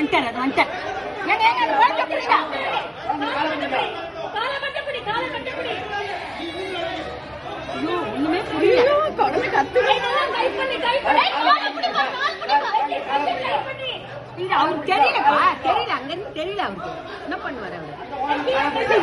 வந்துட்டார் அது வந்துட்டார். ஏங்க ஏங்க அது வாங்க புடிடா. ஐயோ ஒண்ணுமே புரியல. குழந்தை கத்துது. இது அவருக்கு தெரியலப்பா, தெரியல அங்க இருந்து தெரியல அவருக்கு என்ன பண்ணுவாரு அவரு.